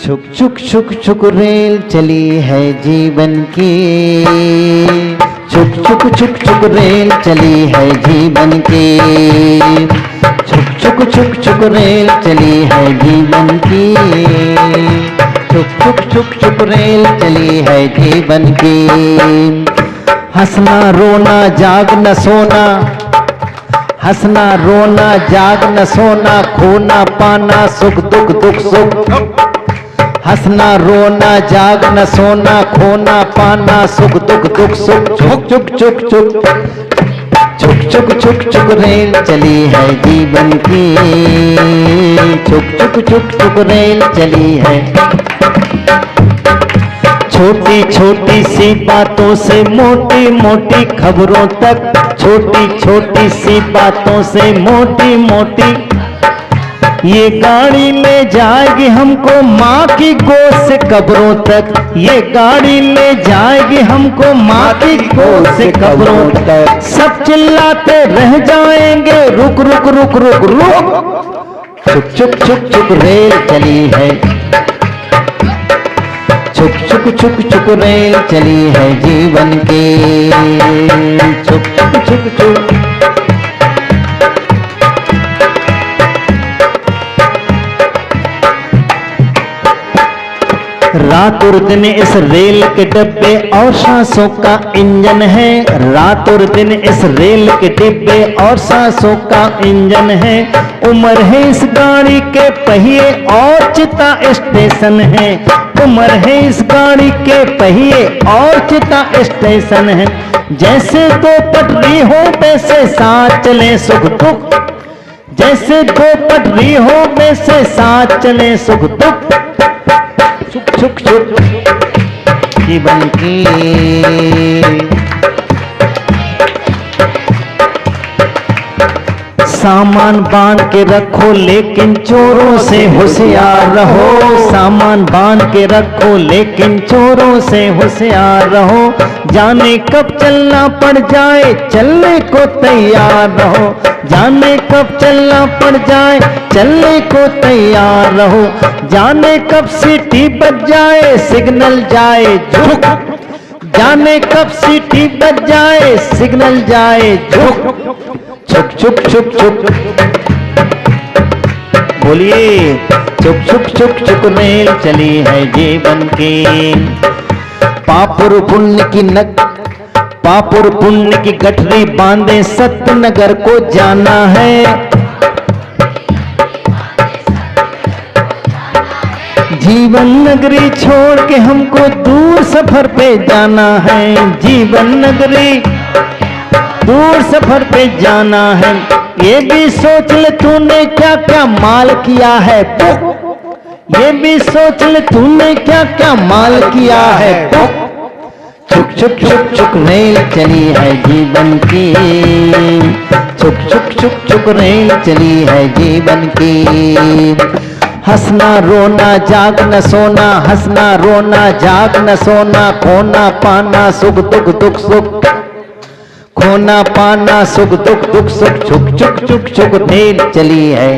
छुक छुक छुक छुक रेल चली है जीवन की, छुक छुक छुक छुक रेल चली है जीवन की, छुक छुक छुक छुक रेल चली है जीवन की, छुक छुक छुक छुक रेल चली है जीवन की। हंसना रोना जाग न सोना, हंसना रोना जाग न सोना, खोना पाना सुख दुख दुख सुख। हंसना रोना जाग न सोना, खोना पाना सुख दुख दुख सुख। छुक छुक छुक छुक छुक छुक छुक छुक रेल चली है जीवन की, छुक छुक छुक छुक रेल चली है। छोटी छोटी सी बातों से मोटी मोटी खबरों तक, छोटी छोटी सी बातों से मोटी मोटी, ये गाड़ी ले जाएगी हमको माँ की गोद से कब्रों तक, ये गाड़ी ले जाएगी हमको माँ की गोद से कब्रों तक। सब चिल्लाते रह जाएंगे रुक रुक रुक रुक रुक। छुक छुक छुक छुक रेल चली है, छुक छुक छुक छुक रेल चली है जीवन की, छुक छुक छुक छुक। रात और दिन इस रेल के डब्बे और सांसों का इंजन है, रात और दिन इस रेल के डिब्बे और सांसों का इंजन है। उम्र है इस गाड़ी के पहिए और चिता स्टेशन है, उम्र है इस गाड़ी के पहिए और चिता स्टेशन है। जैसे दो पटरी हो वैसे साथ चले सुख दुख, जैसे दो पटरी हो वैसे साथ चले सुख दुख। छुक छुक छुक जीवन की, सामान बांध के रखो लेकिन चोरों से होशियार रहो, सामान बांध के रखो लेकिन चोरों से होशियार रहो। जाने कब चलना पड़ जाए चलने को तैयार रहो, जाने कब चलना पड़ जाए चलने को तैयार रहो। जाने कब सीटी बज जाए सिग्नल जाए झुक, जाने कब सीटी बज जाए सिग्नल जाए झुक। छुक छुक छुक छुक बोलिए, छुक छुक छुक छुक रेल चली है जीवन की। पाप और पुण्य की पाप और पुण्य की गठरी बांधे सत्यनगर को जाना है। जीवन नगरी छोड़ के हमको दूर सफर पे जाना है, जीवन नगरी दूर सफर पे जाना है। ये भी सोच ले तूने क्या क्या माल किया है, ये भी सोच ले तूने क्या क्या माल किया है। छुक छुक छुक छुक रेल चली है जीवन की, छुक छुक छुक छुक रेल चली है जीवन की। हंसना रोना जाग न सोना, हंसना रोना जाग न सोना, खोना पाना सुख दुख दुख सुख, खोना पाना सुख दुख दुख सुख। छुक छुक छुक छुक रेल चली है,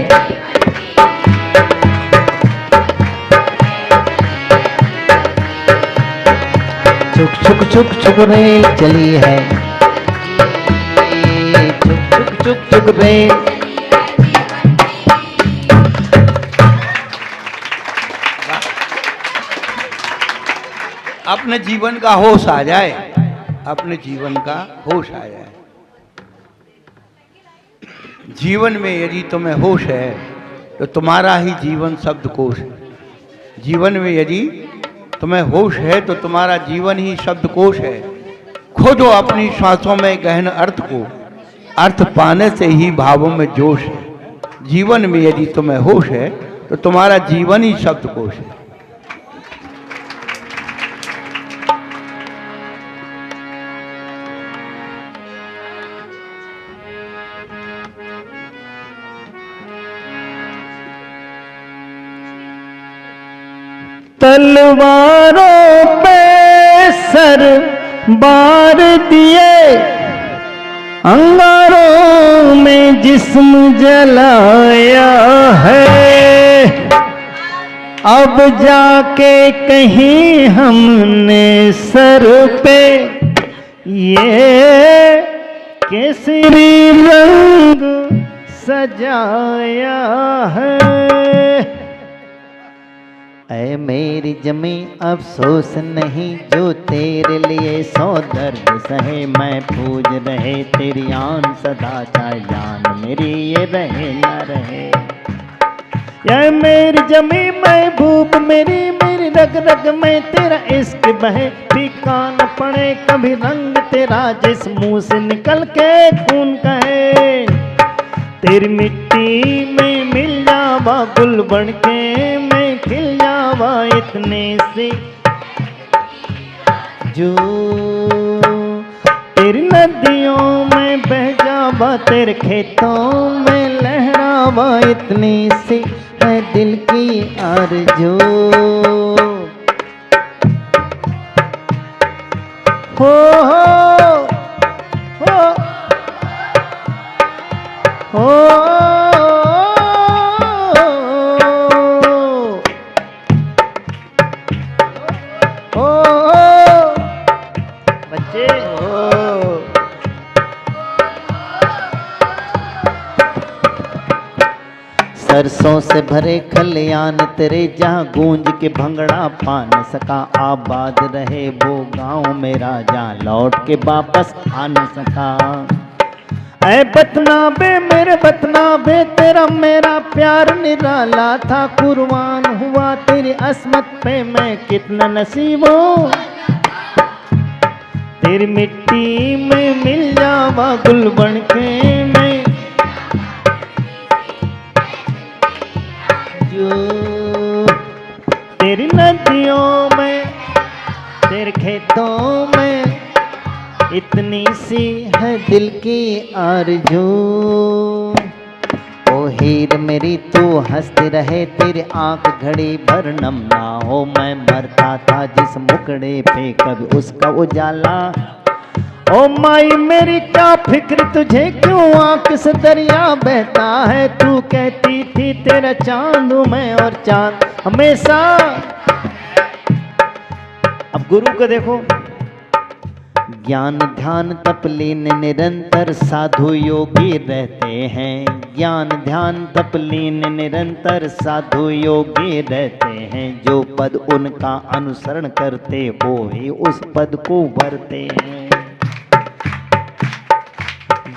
छुक छुक छुक छुक रेल चली है, छुक छुक छुक छुक रेल। अपने जीवन का होश आ जाए, अपने जीवन का होश आ जाए। जीवन में यदि तुम्हें होश है तो तुम्हारा ही जीवन शब्दकोश है। जीवन में यदि तुम्हें होश है तो तुम्हारा जीवन ही शब्दकोश है। खोजो अपनी श्वासों में गहन अर्थ को, अर्थ पाने से ही भावों में जोश है। जीवन में यदि तुम्हें होश है तो तुम्हारा जीवन ही शब्दकोश है। तलवारों पे सर बार दिए, अंगारों में जिस्म जलाया है। अब जाके कहीं हमने सर पे ये केसरी रंग सजाया है। ऐ मेरी जमी अफसोस नहीं जो तेरे लिए सौ दर्द सहे, मैं पूज रहे तेरी आन सदा, चाहे जान मेरी ये रहे न रहे। ऐ मेरी जमी महबूब मेरी, मेरी रग रग में तेरा इश्क बहे, फीका न पड़े कभी रंग तेरा जिस मुंह से निकल के खून कहे। तेरी मिट्टी में मिल जावा गुल बन के, मैं खिल जावा इतने से जो तेरी नदियों में बह जावा, तेरे खेतों में लहरावा इतनी सी है दिल की आरज़ू। हो बच्चे सरसों से भरे खलियान तेरे, जहाँ गूंज के भंगड़ा पा न सका। आबाद रहे वो गांव मेरा, जहाँ लौट के वापस आ न सका। ऐ बतनाबे मेरे बतनाबे, तेरा मेरा प्यार निराला था, कुर्बान हुआ तेरी असमत पे मैं कितना नसीबों। तेरी मिट्टी में मिल जावा गुल बन के, मैं जो तेरी नदियों में तेरे खेतों में इतनी सी है दिल की आरज़ू। ओ हीर मेरी तू हंसती रहे, तेरी आंख घड़ी भर नम ना हो। मैं मरता था जिस मुकड़े पे कभी उसका उजाला। ओ माई मेरी क्या फिक्र तुझे, क्यों आंख से दरिया बहता है। तू कहती थी तेरा चांद हूं मैं और चांद हमेशा। अब गुरु को देखो, ज्ञान ध्यान तप लीन निरंतर साधु योगी रहते हैं। ज्ञान ध्यान तप लीन निरंतर साधु योगी रहते हैं। जो पद उनका अनुसरण करते वो ही उस पद को वरते हैं।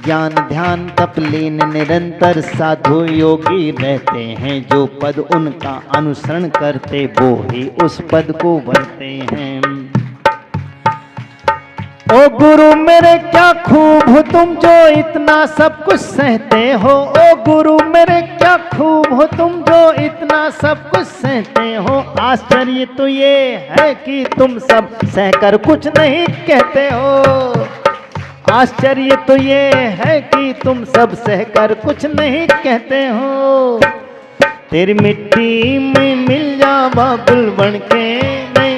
ज्ञान ध्यान तप लीन निरंतर साधु योगी रहते हैं। जो पद उनका अनुसरण करते वो ही उस पद को वरते हैं। ओ गुरु मेरे क्या खूब हो तुम जो इतना सब कुछ सहते हो। ओ गुरु मेरे क्या खूब हो तुम जो इतना सब कुछ सहते हो। आश्चर्य तो ये है कि तुम सब सहकर कुछ नहीं कहते हो। आश्चर्य तो ये है कि तुम सब सहकर कुछ नहीं कहते हो। तेरी मिट्टी में मिल जावा गुल बन के, मैं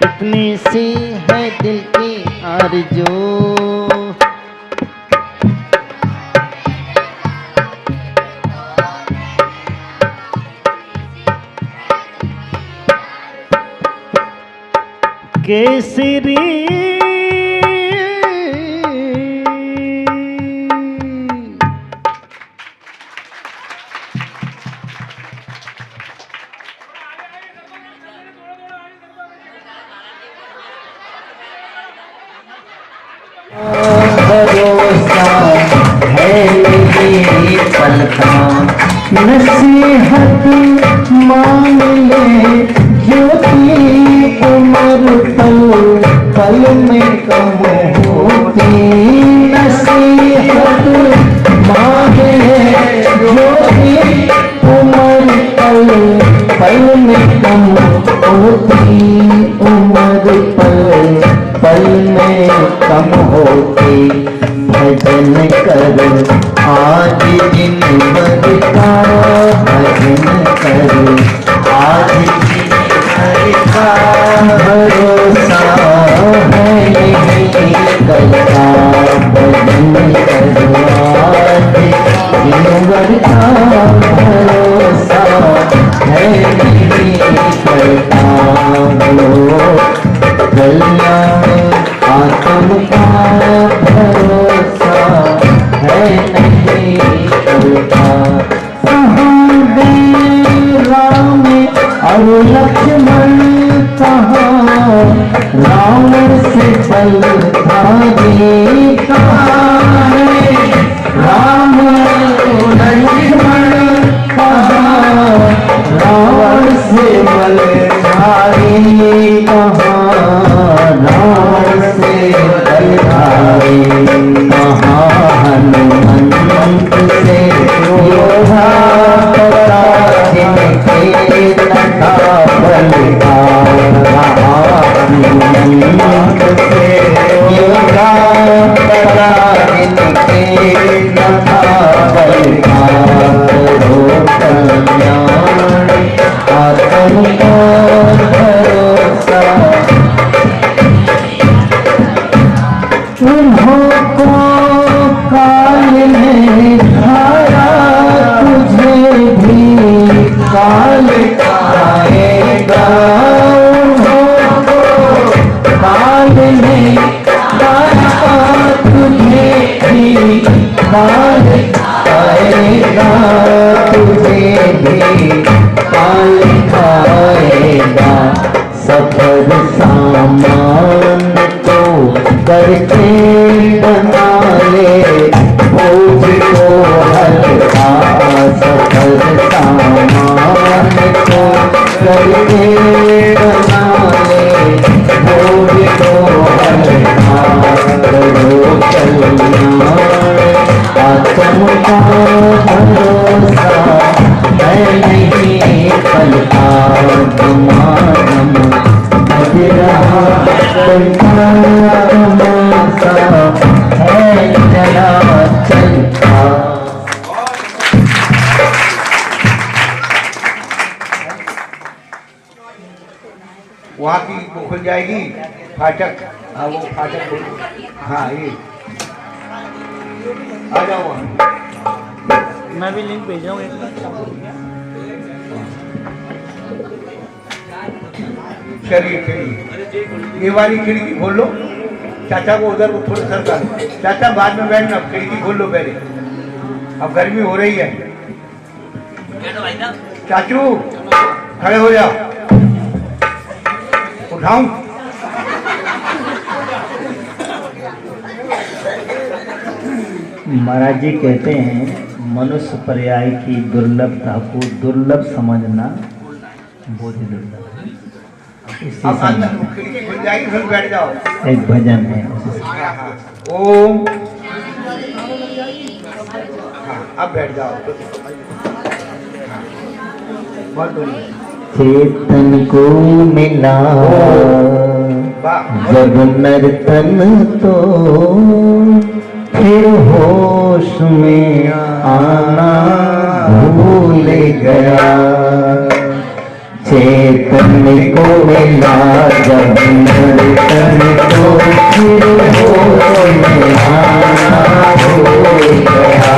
इतनी सी है दिल की आरज़ू। केसरी भरोसा है मेरी पलका, नसीहत मान ले जो की उम्र पल पल में कम होती। नसीहत मान ले जो की उम्र पल पल में कम होती। उम्र पल पल में कम होती। भजन करो आज दिन भर का, भजन करो आज दिन भर का। भरोसा है यही कल का, भजन करो आज दिन भर का। भरोसा है कल्याण आत्म का भरोसा है नहीं चलता। कहाँ गए राम और लक्ष्मण, कहाँ रावण से बलधारी, कहाँ है राम और लक्ष्मण, कहाँ रावण से बलधारी, कहाँ रावण से बलधारी, कहाँ हनुमंत से योधा करा जिनके लखा बलिहार, कहाँ हनुमंत से योधा करा जिनके लखा बलिहार। हो कल्याण आत्म का भरोसा, उन्हों को काल ने धारा, तुझे भी काल आएगा। उन्हों को काल ने धारा, तुझे भी काल आएगा, तुझे भी काल आएगा। सफर सामान को करके बना ले, बोझ को हल्का। सफर सामान को करके बना ले, बोझ को हल्का। करो कल्याण आत्म का भरोसा है नहीं फलता। गुमानम बज रहा तमाशा है चला चलता। वहाँ की वो खुल जाएगी फाटक। हाँ वो फाटक बोलो। हाँ ये आ जाओ वहाँ। मैं भी लिंक भेजा हूँ एक। चलिए चलिए, ये वाली खिड़की खोल लो। चाचा को उधर को थोड़ा सरका। चाचा बाद में बैठना, खिड़की खोल लो पहले, अब गर्मी हो रही है। चाचू खड़े हो जाओ, उठाऊं? महाराज जी कहते हैं मनुष्य पर्याय की दुर्लभता को दुर्लभ समझना बहुत ही दुर्लभ है। इसी अब अंदर समय खिड़की खुल जाएगी, फिर बैठ जाओ। एक भजन है उसी से। ओम। हाँ अब बैठ जाओ। हाँ, बहुत बढ़िया। चेतन को मिला जब नर्तन तो फिर होश में आना भूल गया। चेतन को मिला जब नर्तन तो फिर होश में आना भूल गया।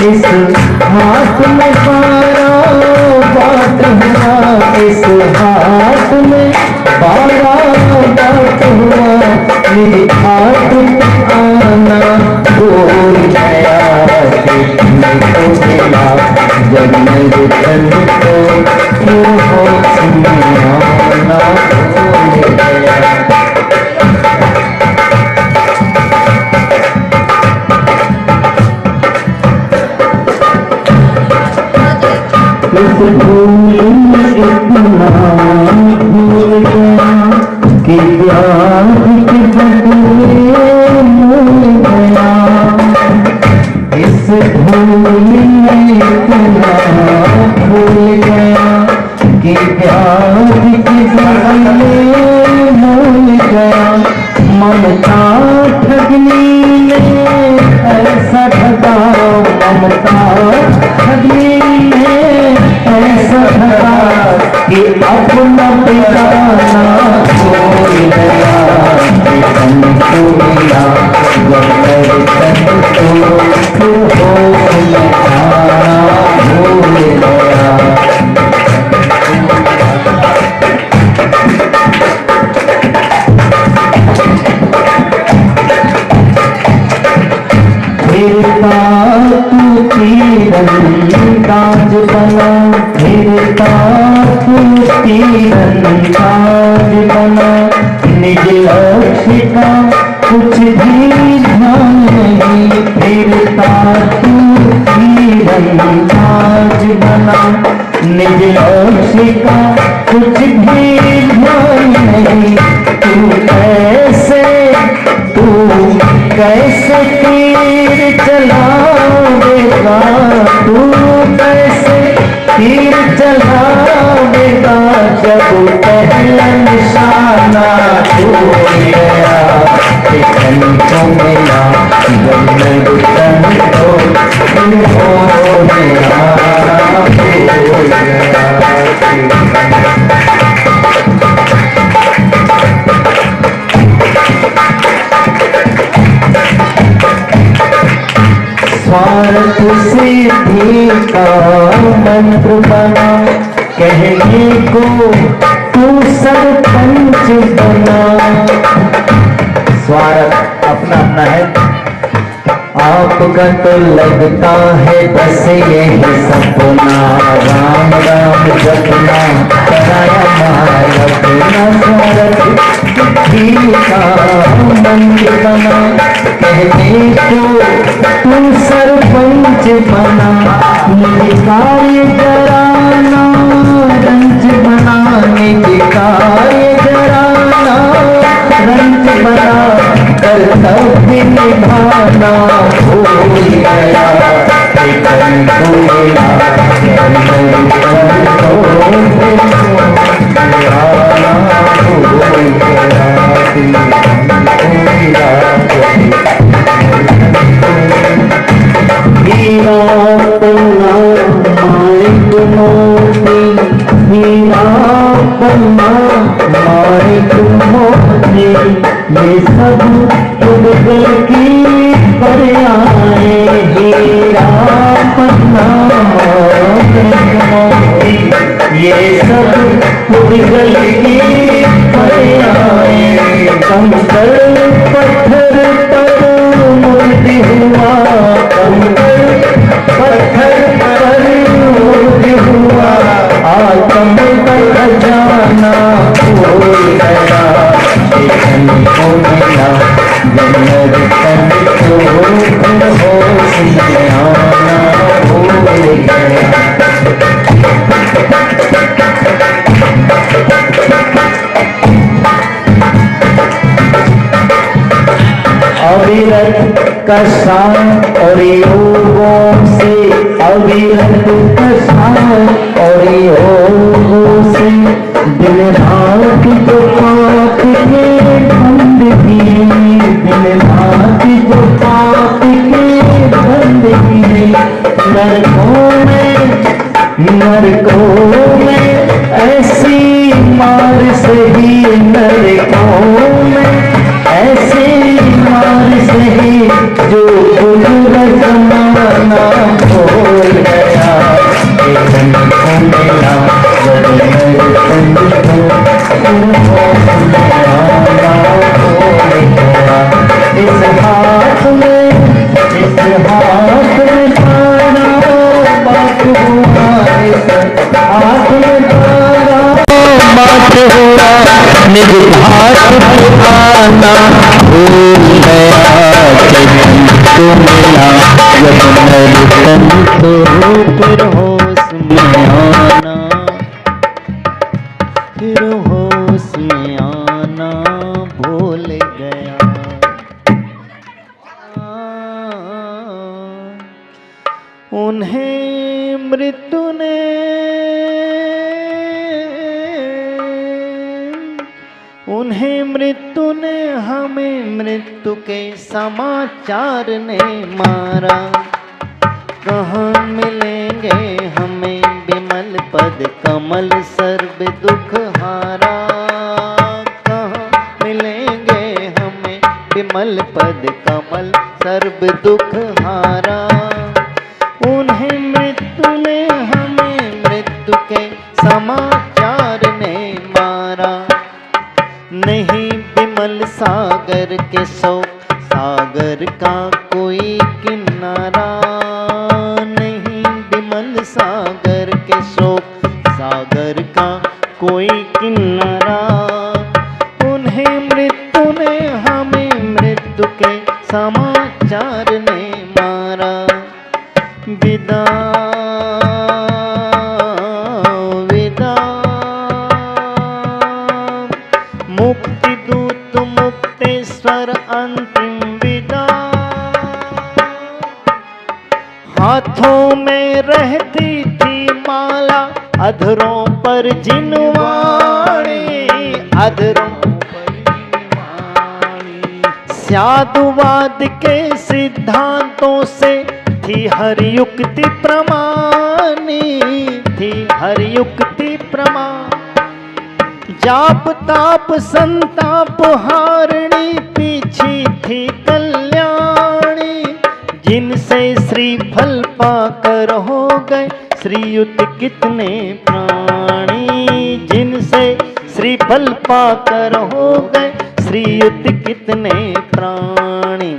इस हाथ में बारा बात हुआ, इस हाथ में बारा बात हुआ। मेरे हाथ में आना भूल गया। देखने को मिला जब मेरे तन को फिर होश में आना भूल गया। इस भूल में इतना भूल गया कि प्यार के बदले भूल गया। इस भूल में इतना भूल गया कि प्यार के बदले भूल गया। ममता ठगनी ने ऐसा ठगा, ममता ठगनी ने ऐसा ठगा कि अपना ठिकाना भूल गया। तन को मिला जब तन को फिर होश में आना भूल गया। काज बना, निज लक्ष्य का कुछ भी ध्यान नहीं, फिरता तू जीवन काज बना, निज लक्ष्य का कुछ भी ध्यान नहीं। कैसे तीर चलावेगा, तू कैसे तीर चलावेगा, जब पहला निशाना छूट गया, चिकन को मिला जब तन को हो गया। स्वार्थ सिद्धि का मंत्र बना, कहने को तू सरपंच बना। स्वार्थ अपना अपना है, आपका तो लगता है बस यही सपना, राम राम जपना कराया माया अपना। स्वार्थ सिद्धि का मंत्र बना, कहने को तू सरपंच बना, निज कार्य कराना रंच बना, निज कार्य कराना रंच बना, कर्तव्य निभाना भूल गया, चिकन को मिला ये सब तुझे की पर आए, हीरा पन्ना ये सब तुझे की पर आए, कंकड़ पत्थर पर मूर्ति हुआ, कंकड़ पत्थर पर मूर्ति हुआ, आत्म का खजाना भूल गया, चिकन को मिला जन्नत तन को, फिर होश में आना भूल गया। अविरत कषाय और योगों से, अविरत कषाय और योगों से, दिन रात जो पाप के बंदगी, दिन रात जो पाप के बंदगी, नरकों में ऐसी मार सही, नरकों में ऐसी मार सही, जो गुजर जमाना भूल गया, चिकन को मिला जब तन को हो गया, भूल गया। इस हाथ में तारा बात हुआ, इस हाथ में तारा बात हुआ, निज घाट आना भूल गया, चिकन को मिला जब तन को, फिर होश में आना, फिर होश में आना भूल गया। उन्हें मृत्यु ने हमें मृत्यु के समाचार ने मारा, कहाँ मिलेंगे हमें विमल पद कमल सर्व दुख हारा, कहाँ मिलेंगे हमें विमल पद कमल सर्व दुख हारा। उन्हें मृत्यु ने हमें मृत्यु के समाचार ने मारा, नहीं विमल सागर के शोक सागर का कोई किनारा, नहीं विमल सागर के शोक सागर का कोई किन्नरा। उन्हें मृत्यु ने हमें मृत्यु के समाचार ने मारा। विदा विदा मुक्ति दूत मुक्तेश्वर अंतिम विदा। हाथों में रहती थी माला अधरों पर जिनवाणी, अधरों पर जिनवाणी। साधुवाद के सिद्धांतों से थी हर युक्ति प्रमाणी, थी हर युक्ति प्रमाण। जाप ताप संताप हारणी पीछी थी कल्याणी। जिनसे श्री फल पाकर हो गए श्रीयुत कितने प्राणी। जिनसे श्री फल पाकर हो गए श्रीयुत कितने प्राणी।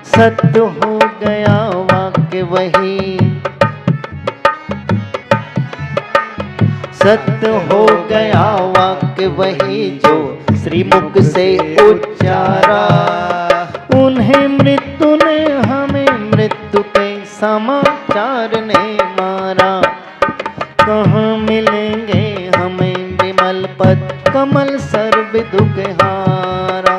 सत्य हो गया वाक्य वही, सत्य हो गया वाक्य वही जो श्रीमुख से उच्चारा। उन्हें मृत्यु ने हमें मृत्यु के समाचार ने मारा। कहाँ मिलेंगे हमें विमल पद कमल सर्व दुख हारा।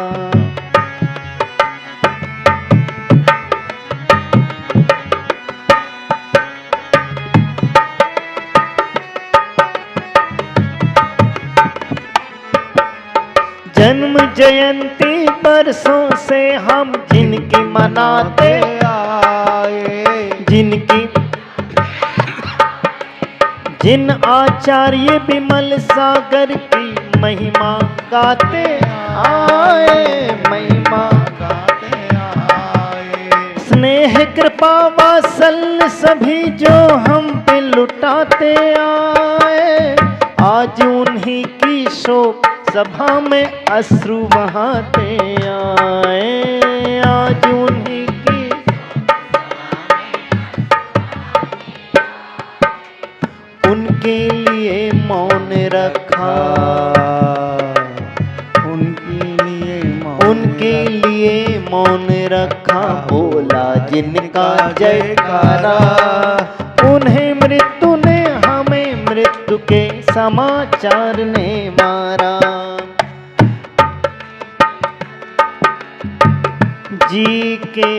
जन्म जयंती बरसों से हम जिनकी मनाते आए, जिनकी जिन आचार्य विमल सागर की महिमा गाते आए, महिमा गाते आए। स्नेह कृपा वात्सल्य सभी जो हम पे लुटाते आए। आज उन्हीं की शोक सभा में अश्रु बहाते आए। आज उन्हीं की उनके लिए मौन रखा, उनके लिए मौन रखा। बोला जिनका जयकारा। उन्हें मृत्यु ने हमें मृत्यु के समाचार ने मारा। जी के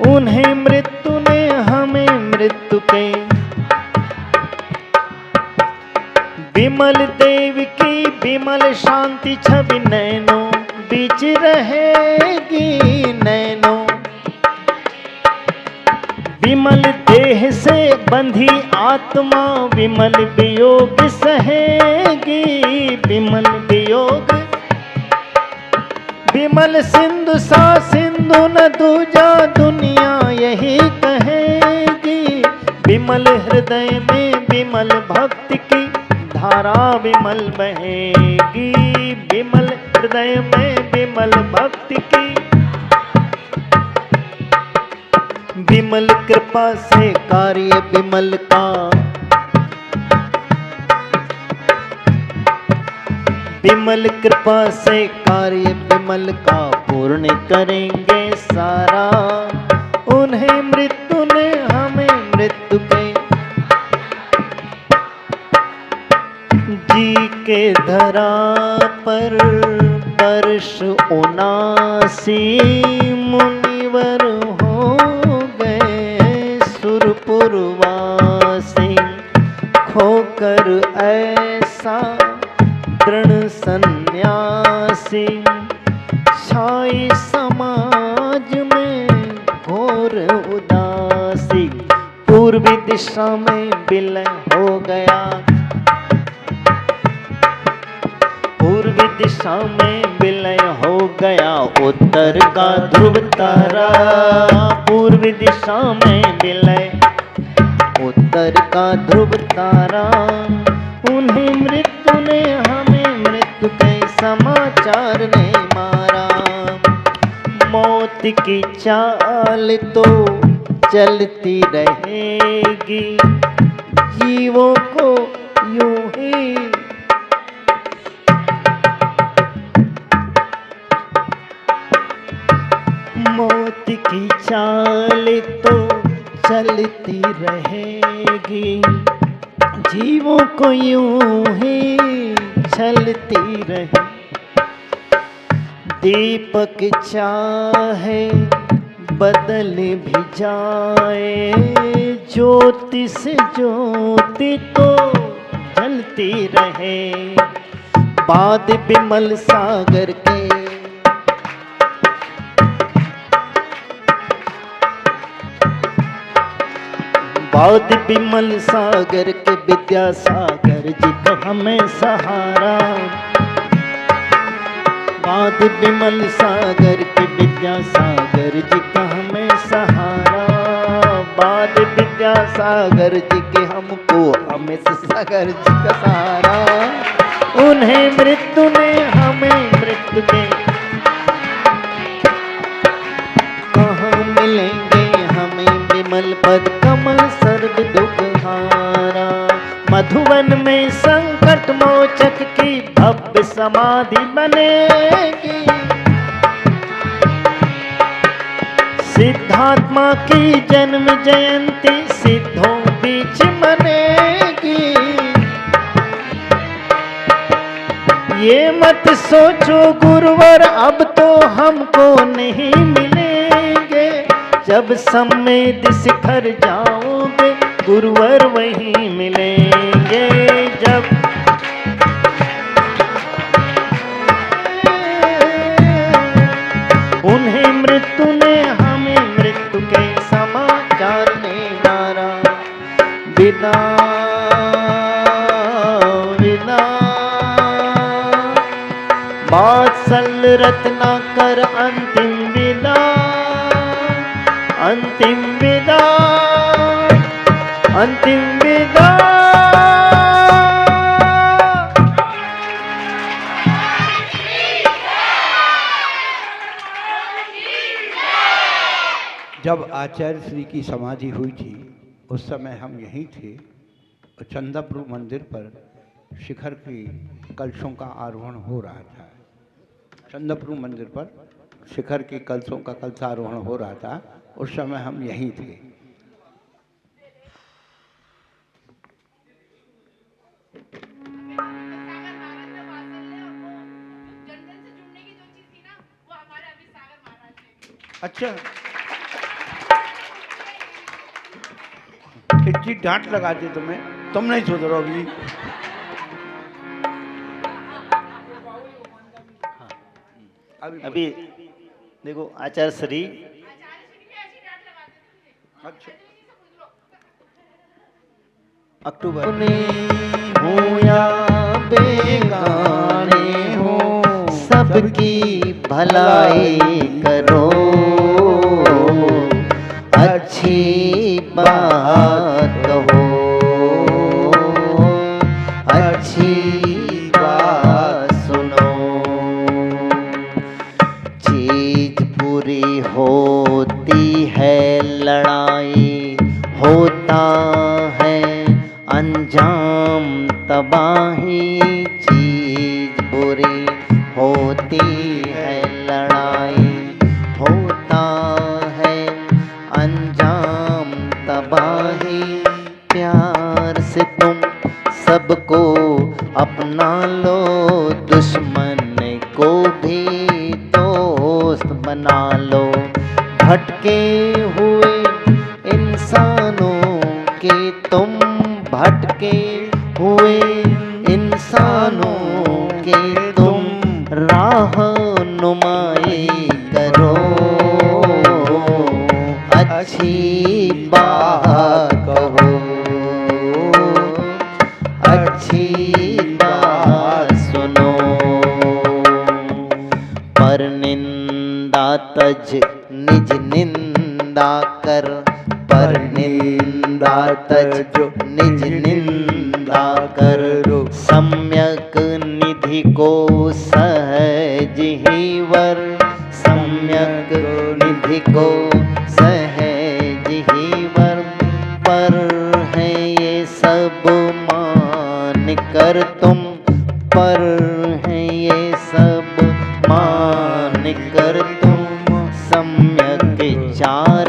उन्हें मृत्यु ने हमें मृत्यु के। विमल देव की विमल शांति छवि नैनों बीच रहेगी, नैनों। विमल देह से बंधी आत्मा विमल वियोग सहेगी, विमल वियोग। विमल सिंधु सा सिंधु न दूजा दुनिया यही कहेगी। विमल हृदय में विमल भक्ति की धारा विमल बहेगी। विमल हृदय में विमल भक्ति की विमल कृपा से कार्य विमल का। विमल कृपा से कार्य विमल का पूर्ण करेंगे सारा। उन्हें मृत्यु ने हमें मृत्यु के। जी के धरा पर वर्ष 79 मुनिवर हो गए सुरपुरवासी। खोकर ऐसा दृढ़ सन्यासी। छाई समाज में घोर उदासी। पूर्वी दिशा में विलय हो गया। पूर्वी दिशा में विलय हो गया उत्तर का ध्रुव तारा। पूर्वी दिशा में विलय उत्तर का ध्रुव तारा। उन्हें मृत्यु ने हमें मृत्यु के समाचार ने मारा। मौत की चाल तो चलती रहेगी। जीवों को यूं ही चाल तो चलती रहेगी, जीवों को यूं ही चलती रहे। दीपक चाहे बदल भी जाए, ज्योति से ज्योति तो जलती रहे। बाद बिमल सागर के बाद बिमल सागर के विद्यासागर जी का हमें सहारा। बाद बिमल सागर के विद्यासागर जी का हमें सहारा। बाद विद्यासागर जी के हमको हमें सागर जी का सहारा। उन्हें मृत्यु ने हमें मृत्यु के कहाँ मिलेंगे हमें विमल पद कमल सर्व दुख हारा। मधुवन में संकट मोचक की भव्य समाधि बनेगी। सिद्धात्मा की जन्म जयंती सिद्धों बीच मनेगी। ये मत सोचो गुरुवर अब तो हमको नहीं मिलेंगे। जब सम्मेद शिखर जाओगे गुरुवर वहीं मिलेंगे। जब उन्हें मृत्यु ने हमें मृत्यु के समाचार ने मारा। विदा विदा बात्सल रत्नाकर अंतिम विदा। अंतिम विदा अंतिम विदा। जब आचार्य श्री की समाधि हुई थी उस समय हम यहीं थे और चंदापुर मंदिर पर शिखर की कलशों का आरोहण हो रहा था। चंदापुर मंदिर पर शिखर के कलशों का कलशारोहण हो रहा था, उस समय हम यहीं थे। अच्छा, इतनी डांट लगाते तुम्हें, तुम नहीं सुधरोगी। अभी देखो आचार्य श्री अच्छा अक्टूबर हो या बेगाने हो सबकी भलाई करो। अच्छी बात कहो, अच्छी बात सुनो। चीज पूरी होती है लड़ाई, होता है अंजाम तबाही। चीज बुरी होती है लड़ाई, होता है अंजाम तबाही। प्यार से तुम सबको अपना लो, दुश्मन को भी दोस्त बना लो। भटके हुए इंसानों के तुम, भटके हुए इंसानों के तुम राह नुमाई करो। अच्छी बात कहो, अच्छी बात सुनो। पर निंदा तज निज निंदा कर, पर निंदा तज निज निंदा कर। सम्यक निधि को सहज ही वर, सम्यक निधि को सहज ही वर। पर है ये सब मान कर तुम, पर है ये सब मान कर तुम। सम्यक चार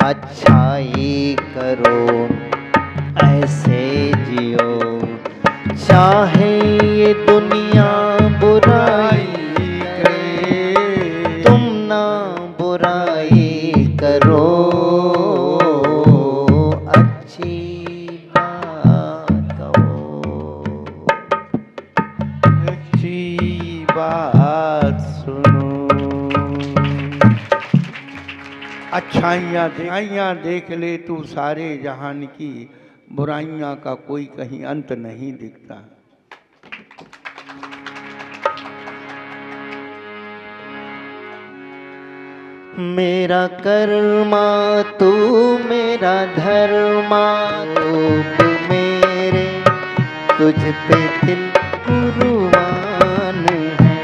अच्छाई करो, ऐसे जियो, चाहे ये दुनिया बुराई करे, तुम ना बुराई करो, अच्छी बात कहो, अच्छी बात सुनो। अच्छाइयाँ देख ले तू सारे जहान की, बुराइयाँ का कोई कहीं अंत नहीं दिखता। मेरा कर्मा तू मेरा धर्मा, रूप मेरे तुझ पे दिल कुर्बान है।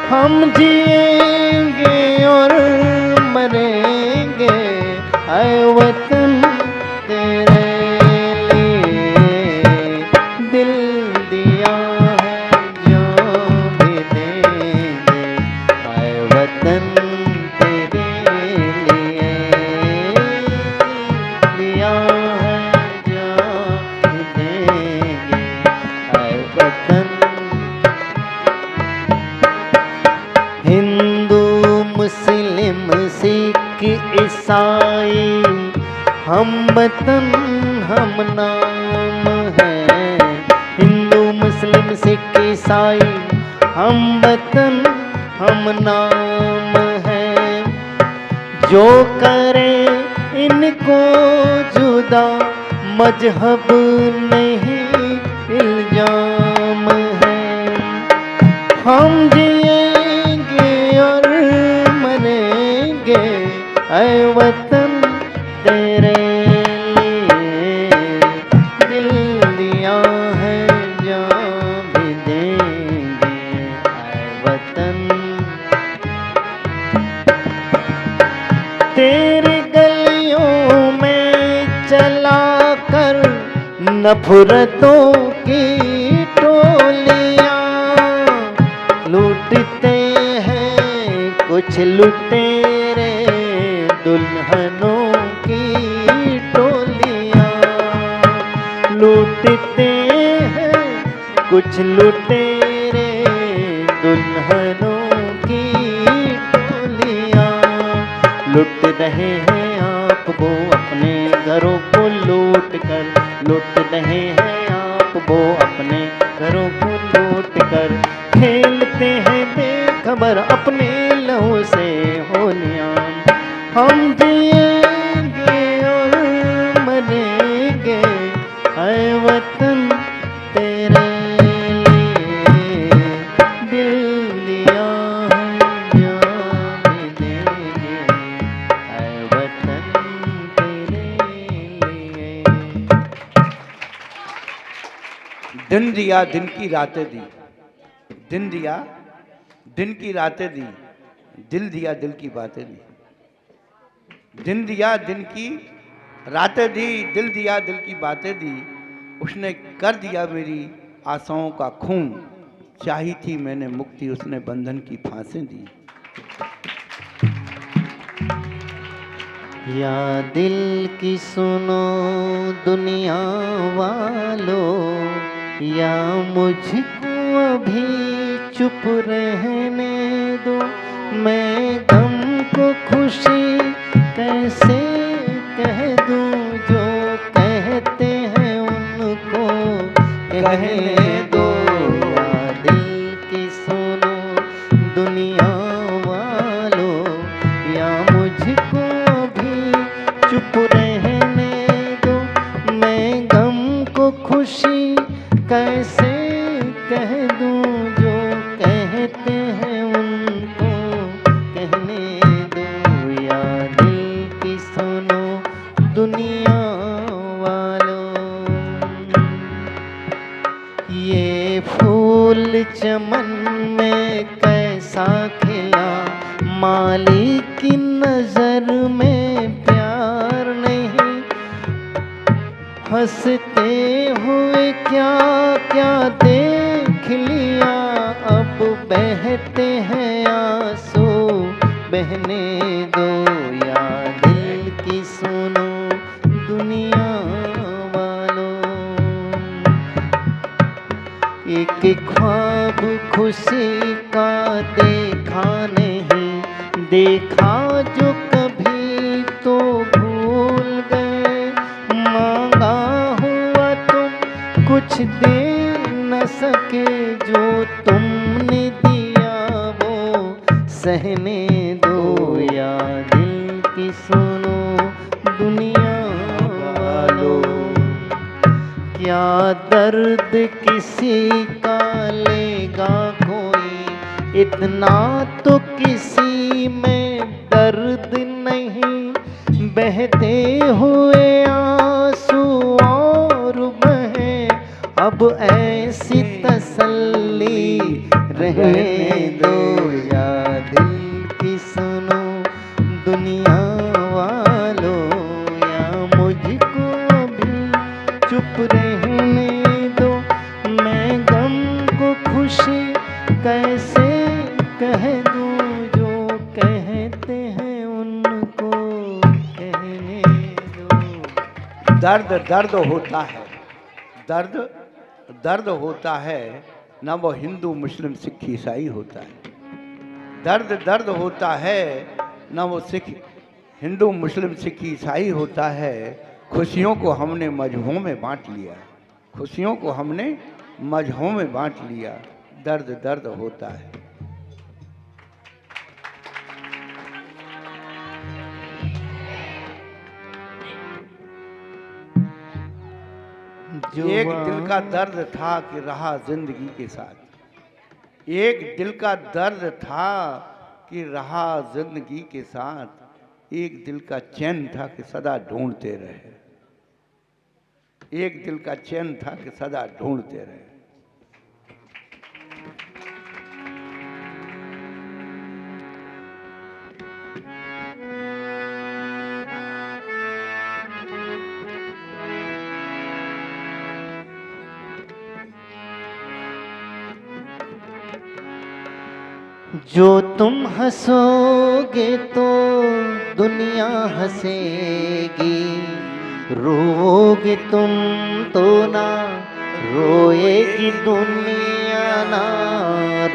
हम जिएंगे और मरेंगे ऐ वतन तेरे लिए, दिल दिया है जो भी देंगे ऐ वतन तेरे लिए, दिया है जो भी देंगे ऐ वतन। हिंदू मुस्लिम सिख ईसाई हम वतन हम नाम है, हिंदू मुस्लिम सिख ईसाई हम वतन हम नाम है। जो करे इनको जुदा मजहब नहीं इल्जाम है। हम जिएंगे और मरेंगे ऐ वतन तेरे लिए, दिल दिया है जान भी देंगे ऐ वतन। तेरी गलियों में चला कर नफरतों की टोलियां, लूटते हैं कुछ लुटेरे दुल्हनों की टोलियां, लूटते हैं कुछ लुटेरे दुल्हनों की टोलियां। लुट रहे हैं आप वो अपने घरों को लूट कर, लुट रहे हैं आप वो अपने घरों को लूट कर, खेलते हैं बेखबर अपने लहू से होलियां। हम जिएंगे और मरेंगे ऐ वतन तेरे लिए, दिल दिया है जान भी देंगे ऐ वतन तेरे लिए। दिन दिया दिन की रातें दी, दिन दिया दिन की रातें दी, दिल दिया दिल की बातें दी। दिन दिया दिन की रातें दी, दिल दिया दिल की बातें दी, उसने कर दिया मेरी आशाओं का खून, चाही थी मैंने मुक्ति उसने बंधन की फांसें दी। या दिल की सुनो दुनिया वालों, या मुझको अभी चुप रहने दो, मैं गम को खुशी कैसे कह दूं, जो कहते हैं उनको कहने दो। या दिल की सुनो दुनिया वालों, या मुझको भी चुप रहने दो, मैं गम को खुशी कैसे कह दूं, जो कहते हैं उनको कहने दो। या दिल की सुनो दुनिया वालों, ये फूल चमन में कैसा खिला, माली की नजर में प्यार नहीं, हंसते हुए क्या क्या देख लिया, अब बहते हैं आंसू बहने दो। या दिल अब खुशी का देखा नहीं, देखा जो कभी तो भूल गए। मांगा हुआ तुम कुछ दे न सके, जो तुमने दिया वो सहने दो। या दिल की सुनो दुनिया वालों, क्या दर्द किसी का लेगा कोई, इतना तो किसी में दर्द नहीं। बहते हुए आंसू और बहे, अब ऐसी तसल्ली रहने दो। या दिल की सुनो दुनिया वालों, या मुझको भी चुप रहने दो। मैं गम को खुशी कैसे कह दूं, जो कहते हैं उनको कहने दो। दर्द दर्द होता है, दर्द दर्द होता है, ना वो हिंदू मुस्लिम सिख ईसाई होता है। दर्द दर्द होता है, ना वो सिख हिंदू मुस्लिम सिख ईसाई होता है। खुशियों को हमने मजहबों में बांट लिया, खुशियों को हमने मजहबों में बांट लिया। दर्द दर्द होता है। एक दिल का दर्द था कि रहा जिंदगी के साथ, एक दिल का दर्द था कि रहा जिंदगी के साथ। एक दिल का चैन था कि सदा ढूंढते रहे, एक दिल का चैन था कि सदा ढूंढते रहे। जो तुम हंसोगे तो दुनिया हंसेगी, रोओगे तुम तो ना रोएगी दुनिया, ना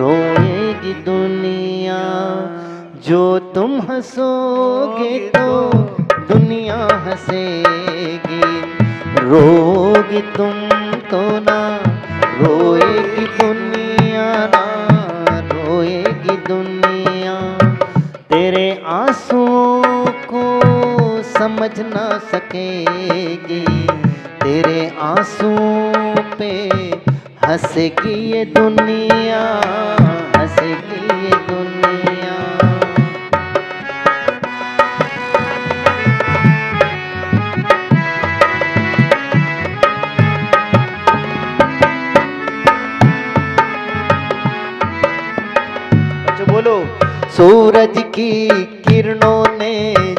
रोएगी दुनिया। जो तुम हंसोगे तो दुनिया हंसेगी, रोओगे तुम तो ना रोएगी दुनिया, ना रोएगी दुनिया। तेरे आंसुओं को समझ ना सकेगी, तेरे आंसुओं पे हंसेगी ये दुनिया, हंसेगी ये दुनिया। बोलो। सूरज की किरणों ने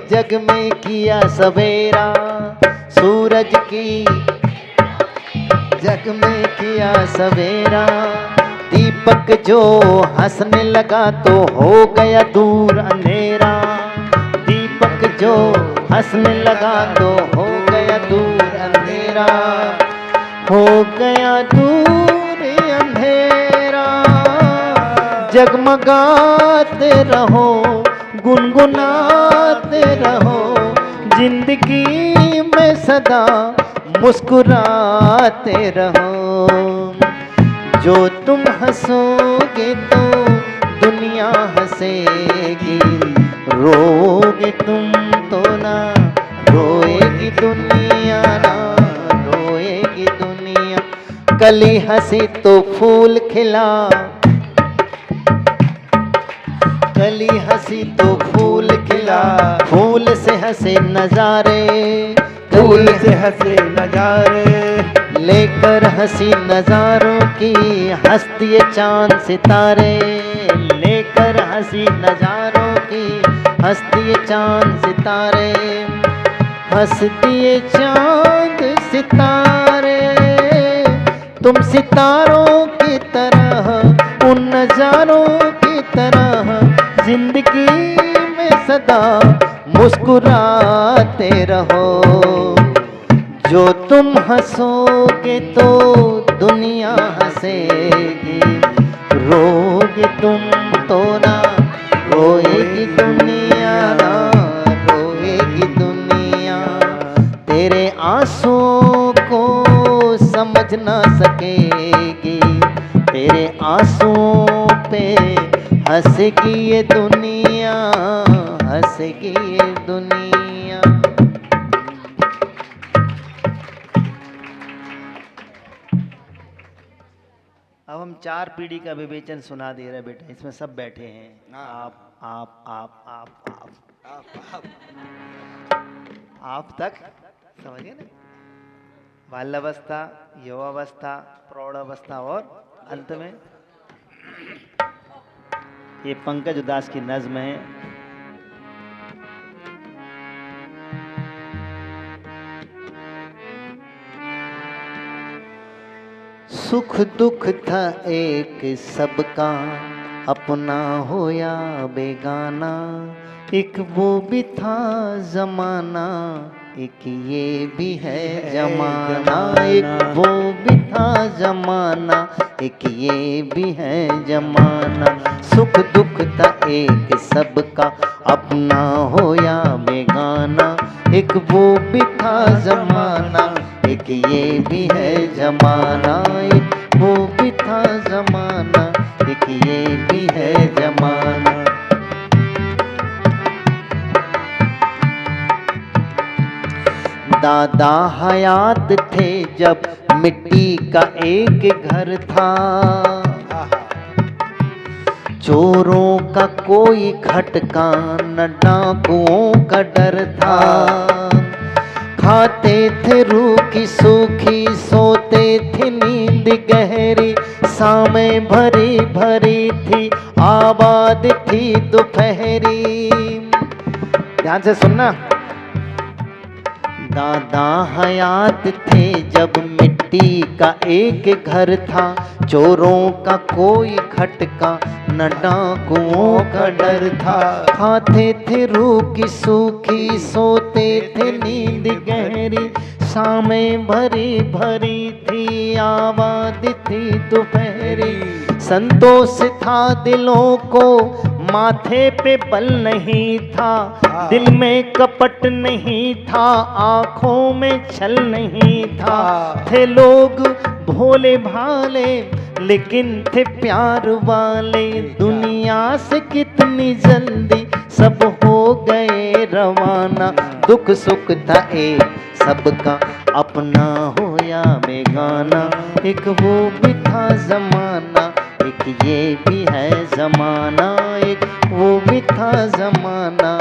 जग में किया सवेरा, सूरज की जग में किया सवेरा। दीपक जो हंसने लगा तो हो गया दूर अंधेरा, दीपक जो हंसने लगा तो हो गया दूर अंधेरा, हो गया दूर अंधेरा। जगमगाते रहो, गुनगुनाते रहो, जिंदगी में सदा मुस्कुराते रहो। जो तुम हंसोगे तो दुनिया हंसेगी, रोओगे तुम तो ना रोएगी दुनिया, ना रोएगी दुनिया। कली हंसी तो फूल खिला, कली हंसी तो फूल खिला, फूल से हंसे नजारे, फूल से हंसे नजारे। लेकर हंसी नजारों की हंसती है चांद सितारे, लेकर हंसी नजारों की हंसती है चांद सितारे, हंसती है चांद सितारे। तुम सितारों की तरह, उन नजारों की तरह, जिंदगी में सदा मुस्कुराते रहो। जो तुम हंसोगे तो दुनिया हंसेगी, रोगे तुम तो ना रोएगी दुनिया, ना रोएगी दुनिया। तेरे आंसुओं को समझ ना सकेगी, तेरे आंसुओं पे हंसेगी ये दुनिया, हंसेगी ये दुनिया। अब हम 4 पीढ़ी का विवेचन सुना दे रहे बेटा, इसमें सब बैठे हैं। आप तक समझिए ना, बाल्यावस्था, युवावस्था, प्रौढ़ावस्था और अंत में ये पंकज उदास की नज्म है। सुख दुख था एक सबका, अपना हो या बेगाना, एक वो भी था जमाना, एक ये भी है जमाना। एक वो भी था जमाना, एक ये भी है जमाना। सुख दुख था एक सबका, अपना हो या बेगाना, एक वो भी था जमाना, एक ये भी है जमाना। एक वो भी था जमाना, एक ये भी है जमाना। दादा हयात थे जब मिट्टी का एक घर था, चोरों का कोई खटका न डाकुओं का डर था। खाते थे रूखी सूखी, सोते थे नींद गहरी, शामें भरी भरी थी, आबाद थी दोपहरी। ध्यान से सुनना। दादा हयात थे जब मिट्टी का एक घर था, चोरों का कोई खटका न डाकुओं का डर था। खाते थे रूखी सूखी, सोते थे नींद गहरी, शामें भरी भरी थी, आबाद थी दोपहरी। संतोष था दिलों को, माथे पे बल नहीं था, दिल में कपट नहीं था, आँखों में छल नहीं था। थे लोग भोले भाले लेकिन थे प्यार वाले, दुनिया से कितनी जल्दी सब हो गए रवाना। दुख सुख था एक सबका, अपना हो या बेगाना, एक वो भी था जमाना, एक ये भी है जमाना, एक वो भी था जमाना।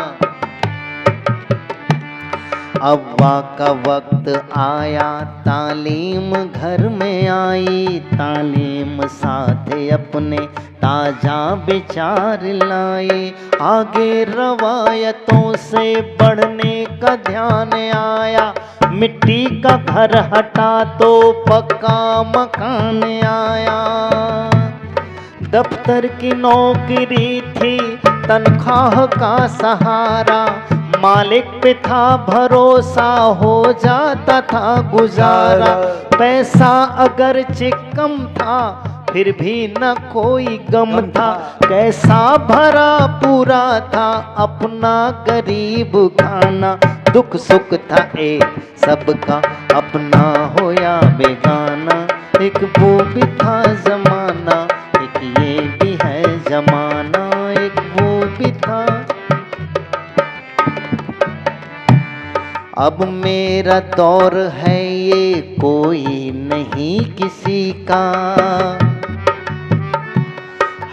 अव्वा का वक्त आया, तालीम घर में आई, तालीम साथ अपने ताजा विचार लाए। आगे रवायतों से बढ़ने का ध्यान आया, मिट्टी का घर हटा तो पक्का मकान आया। दफ्तर की नौकरी थी, तनख्वाह का सहारा, मालिक पे था भरोसा, हो जाता था गुजारा। पैसा अगर कम था, फिर भी न कोई गम था, कैसा भरा पूरा था अपना गरीब खाना। दुख सुख था एक सबका, अपना हो या बेगाना, एक वो भी था जमाना, एक ये भी है जमाना, एक वो भी था। अब मेरा दौर है ये कोई नहीं किसी का,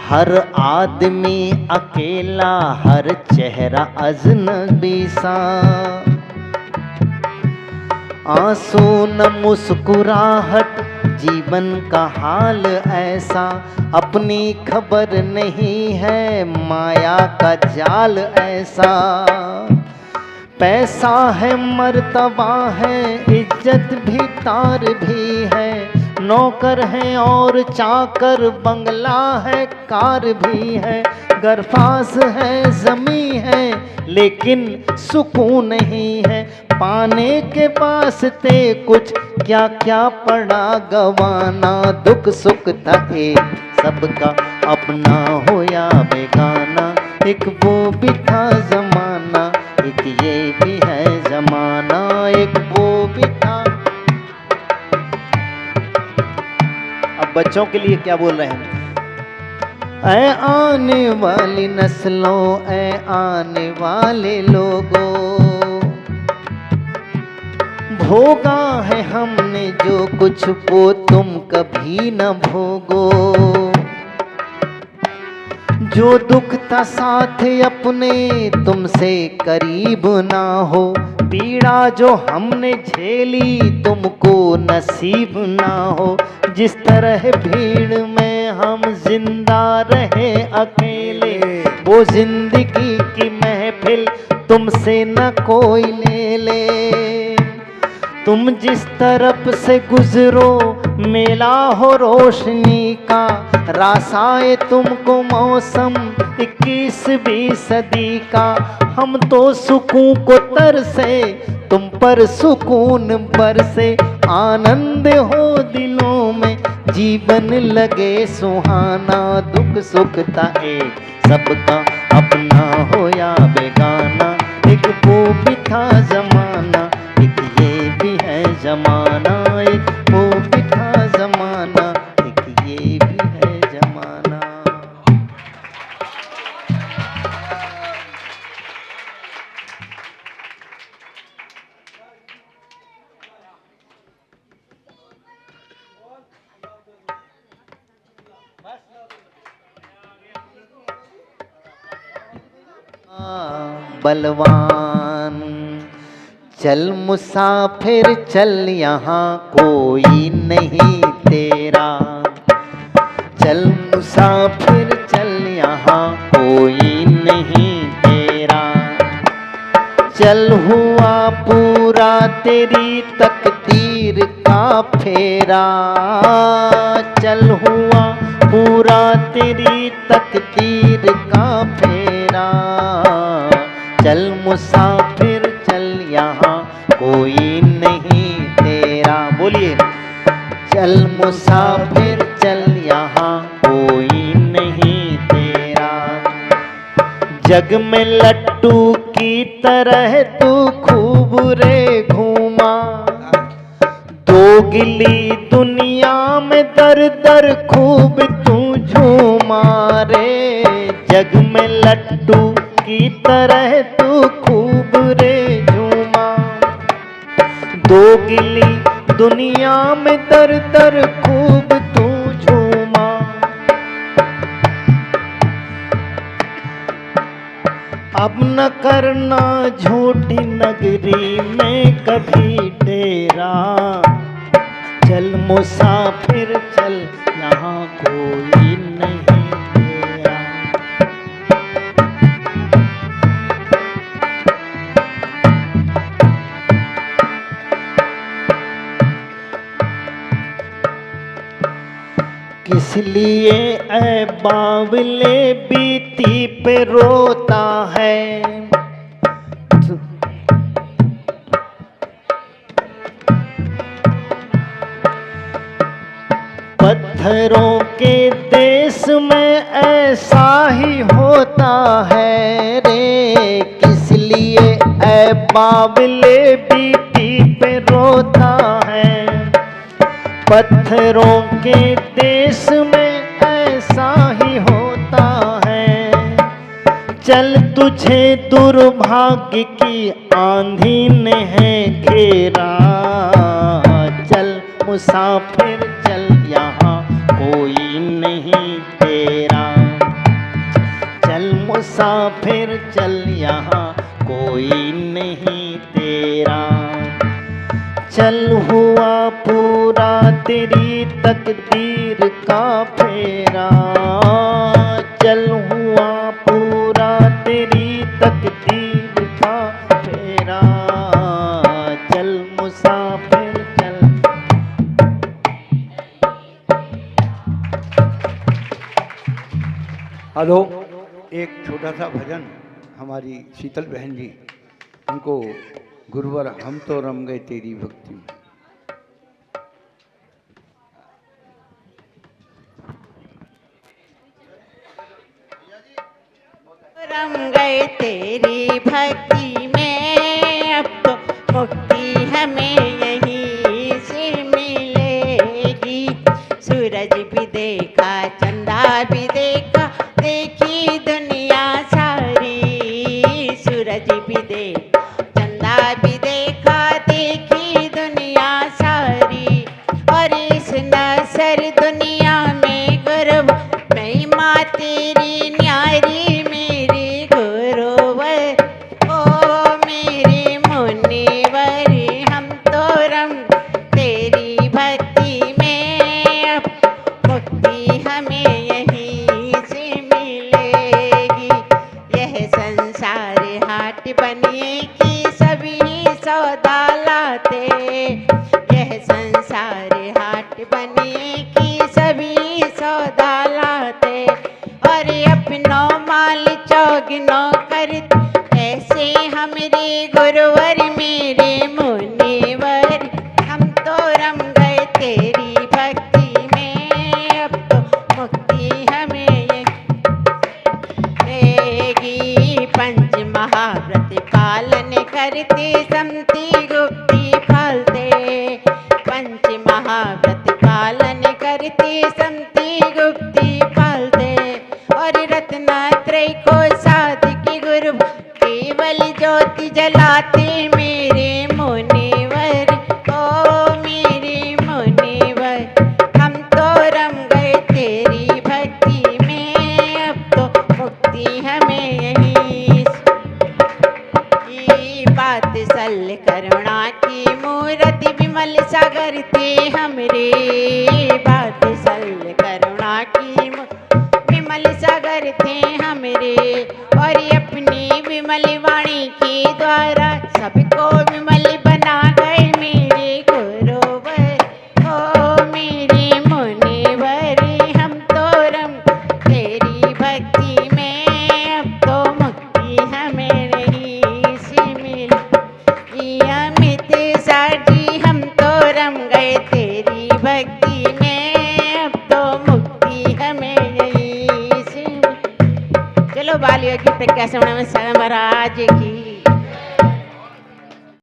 हर आदमी अकेला, हर चेहरा अजनबी सा। आंसू न मुस्कुराहट, जीवन का हाल ऐसा, अपनी खबर नहीं है माया का जाल ऐसा। पैसा है मर्तबा है, इज्जत भी तार भी है, नौकर है और चाकर, बंगला है कार भी है, गरफास है जमी है, लेकिन सुकून नहीं है। पाने के पास थे कुछ, क्या क्या पड़ा गवाना। दुख सुख था एक सबका, अपना हो या बेगाना, एक वो भी था जमाना, एक ये भी है जमाना, एक वो भी था। अब बच्चों के लिए क्या बोल रहे हैं? ऐ आने वाली नस्लों, ऐ आने वाले लोगों, भोगा है हमने जो कुछ वो तुम कभी न भोगो। जो दुख था साथ अपने तुमसे करीब ना हो, पीड़ा जो हमने झेली तुमको नसीब ना हो। जिस तरह भीड़ में हम जिंदा रहे अकेले, वो जिंदगी की महफिल तुमसे न कोई ले ले। तुम जिस तरफ से गुजरो मेला हो रोशनी का, रासाए तुमको मौसम 21वीं सदी का। हम तो सुकून को तरसे, तुम पर सुकून बरसे, आनंद हो दिलों में, जीवन लगे सुहाना। दुख सुख था एक सबका, अपना हो या बेगाना, एक वो भी था जमाना, एक ये भी है जमाना, एक वो भी था जमाना, एक ये भी है जमाना। बलवान चल मुसाफिर चल, यहाँ कोई नहीं तेरा। चल मुसाफिर चल, यहाँ कोई नहीं तेरा। चल हुआ पूरा तेरी तकदीर का फेरा। चल हुआ पूरा तेरी तकदीर का फेरा। चल मुसाफिर चल, यहाँ कोई नहीं तेरा। बोलिए, चल मुसाफिर चल, यहाँ कोई नहीं तेरा। जग में लट्टू की तरह तू खूब रे घूमा, दोगली दुनिया में दर दर खूब तू झूमा रे। जग में लट्टू की तरह तू खूब रे झूमा, दोगली दुनिया में दर दर खूब तू झूमा। अब न करना झूठी नगरी में कभी डेरा। चल मुसाफिर चल, यहाँ कोई नहीं तेरा। किस लिए ऐ बावले बीती पे रोता है। पत्थरों के देश में ऐसा ही होता है रे। किस लिए ऐ बावले बीती पे रोता है। पत्थरों के देश में ऐसा ही होता है। चल तुझे दुर्भाग्य की आंधी ने है घेरा। चल मुसाफिर चल, यहाँ कोई नहीं तेरा। चल मुसाफिर चल, यहाँ कोई नहीं तेरा। चल हुआ पूरा तेरी तकदीर का फेरा। चल हुआ पूरा तेरी तकदीर का फेरा। चल मुसाफिर चल। हेलो, एक छोटा सा भजन हमारी शीतल बहन जी, उनको गुरुवर हम तो रम गए तेरी भक्ति में। रम गए तेरी भक्ति में, अब तो मुक्ति हमें यहीं से मिलेगी। सूरज भी देखा, चंदा भी देखा, देखी दुनिया सारी। सूरज भी देखा, चंदा भी देखा, देखी दुनिया सारी। और इस नसर दुनिया में गुरु महिमा तेरी न्यारी, मेरे गुरुवर ओ मेरे मुनिवर। हम तो रम तेरी भक्ति में, अब मुक्ति हमें यहीं से मिलेगी। यह संसार हाट बनिए कि सभी सौदा लाते। यह संसार हाट बनिए कि सभी सौदा लाते। और अपनो माल चौगनो करते, ऐसे हमरे गुरुवर मेरे मुनिवर। हम तो रम गए तेरी भक्ति में, अब तो मुक्ति हमें रहेगी। पंच महाव्रत पालन करते, समती गुप्ती पालते। पंच महाव्रत पालन करते, समती गुप्ती पालते। और रत्नत्रय को साधक गुरु केवल ज्योति जलाते, मेरे मुनिवर ओ मेरे मुनिवर। हम तो रम गए तेरी भक्ति में, अब तो मुक्ति हमें यहीं। ये बात सल करुणा की मूर्ति विमल सागर थे हमरे। बात सल करुणा की विमल सागर थे हमरे। और अपनी विमल वाणी के द्वारा सबको विमल बना गए, मेरे गुरुवर ओ मेरे मुनिवर। हम तो रम तेरी भक्ति में, अब तो मुक्ति हमें नहीं से मिली। अमित साजी हम तो रम गए तेरी भक्ति में, अब तो मुक्ति हमें यहीं से। चलो बालियों की प्रज्ञा श्रवण में महाराज की